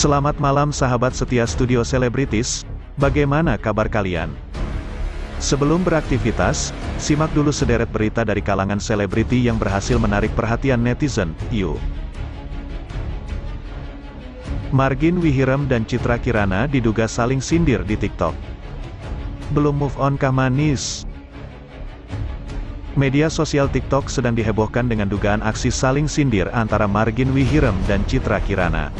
Selamat malam sahabat setia Studio Selebritis, bagaimana kabar kalian? Sebelum beraktivitas, simak dulu sederet berita dari kalangan selebriti yang berhasil menarik perhatian netizen, yuk. Margin Wihirem dan Citra Kirana diduga saling sindir di TikTok. Belum move on kah manis? Media sosial TikTok sedang dihebohkan dengan dugaan aksi saling sindir antara Margin Wihirem dan Citra Kirana.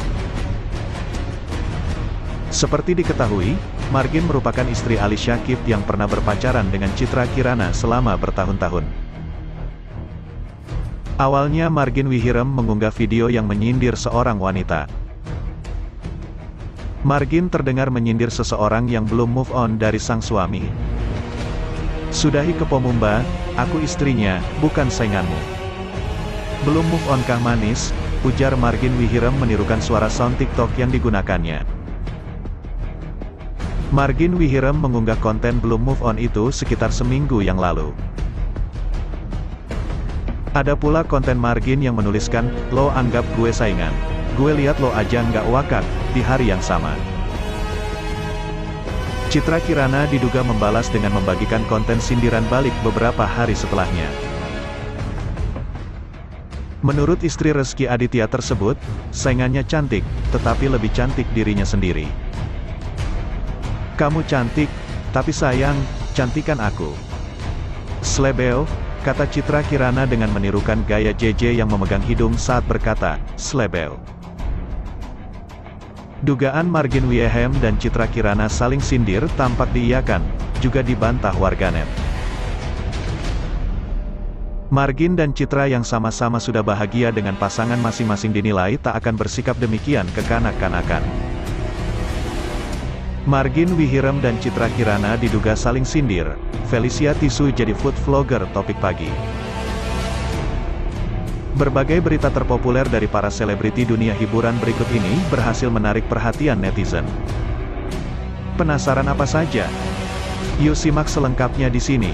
Seperti diketahui, Margin merupakan istri Ali Syakib yang pernah berpacaran dengan Citra Kirana selama bertahun-tahun. Awalnya Margin Wihirem mengunggah video yang menyindir seorang wanita. Margin terdengar menyindir seseorang yang belum move on dari sang suami. "Sudahi kepomumba, aku istrinya, bukan sainganmu." "Belum move on kah manis?" ujar Margin Wihirem menirukan suara sound TikTok yang digunakannya. Margin Wihirem mengunggah konten belum move on itu sekitar seminggu yang lalu. Ada pula konten Margin yang menuliskan, "Lo anggap gue saingan, gue lihat lo aja nggak wakak," di hari yang sama. Citra Kirana diduga membalas dengan membagikan konten sindiran balik beberapa hari setelahnya. Menurut istri Rezky Aditya tersebut, saingannya cantik, tetapi lebih cantik dirinya sendiri. "Kamu cantik, tapi sayang, cantikan aku." "Slebeo," kata Citra Kirana dengan menirukan gaya JJ yang memegang hidung saat berkata, "Slebeo." Dugaan Margin Wihirem dan Citra Kirana saling sindir tampak diiyakan, juga dibantah warganet. Margin dan Citra yang sama-sama sudah bahagia dengan pasangan masing-masing dinilai tak akan bersikap demikian kekanak-kanakan. Margin Wihirem dan Citra Kirana diduga saling sindir, Felicia Tisu jadi food vlogger topik pagi. Berbagai berita terpopuler dari para selebriti dunia hiburan berikut ini berhasil menarik perhatian netizen. Penasaran apa saja? Yuk simak selengkapnya di sini.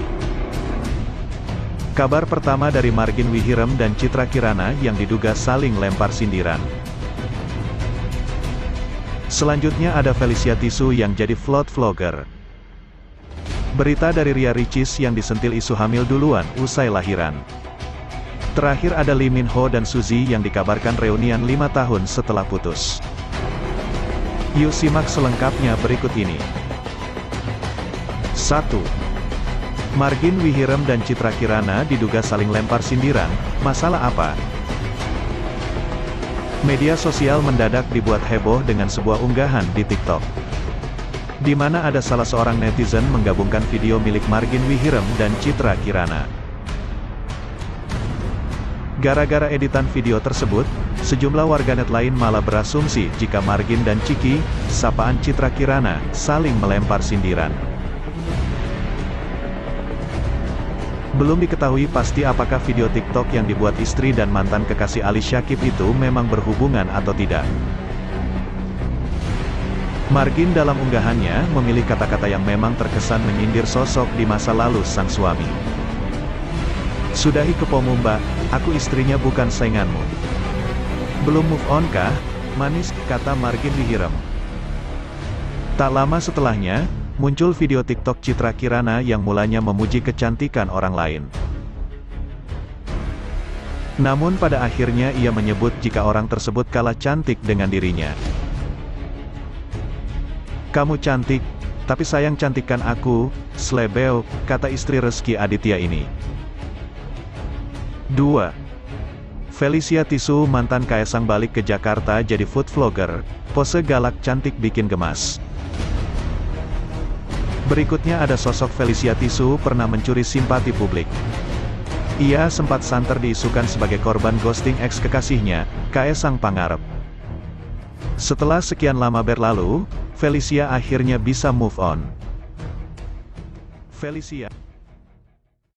Kabar pertama dari Margin Wihirem dan Citra Kirana yang diduga saling lempar sindiran. Selanjutnya ada Felicia Tisu yang jadi food vlogger. Berita dari Ria Ricis yang disentil isu hamil duluan usai lahiran. Terakhir ada Lee Min Ho dan Suzy yang dikabarkan reunian 5 tahun setelah putus. Yuk simak selengkapnya berikut ini. 1. Margin Wihirem dan Citra Kirana diduga saling lempar sindiran, masalah apa? Media sosial mendadak dibuat heboh dengan sebuah unggahan di TikTok, di mana ada salah seorang netizen menggabungkan video milik Margin Wihirem dan Citra Kirana. Gara-gara editan video tersebut, sejumlah warganet lain malah berasumsi jika Margin dan Ciki, sapaan Citra Kirana, saling melempar sindiran. Belum diketahui pasti apakah video TikTok yang dibuat istri dan mantan kekasih Ali Syakib itu memang berhubungan atau tidak. Margin dalam unggahannya memilih kata-kata yang memang terkesan menyindir sosok di masa lalu sang suami. "Sudahi kepomumba, aku istrinya bukan sainganmu." "Belum move on kah, manis?" kata Margin Wihirem. Tak lama setelahnya, muncul video TikTok Citra Kirana yang mulanya memuji kecantikan orang lain. Namun pada akhirnya ia menyebut jika orang tersebut kalah cantik dengan dirinya. "Kamu cantik, tapi sayang cantikan aku, Slebeo," kata istri Rezky Aditya ini. 2. Felicia Tisu mantan Kaesang balik ke Jakarta jadi food vlogger, pose galak cantik bikin gemas. Berikutnya ada sosok Felicia Tisu pernah mencuri simpati publik. Ia sempat santer diisukan sebagai korban ghosting ex-kekasihnya, Kaesang Pangarep. Setelah sekian lama berlalu, Felicia akhirnya bisa move on. Felicia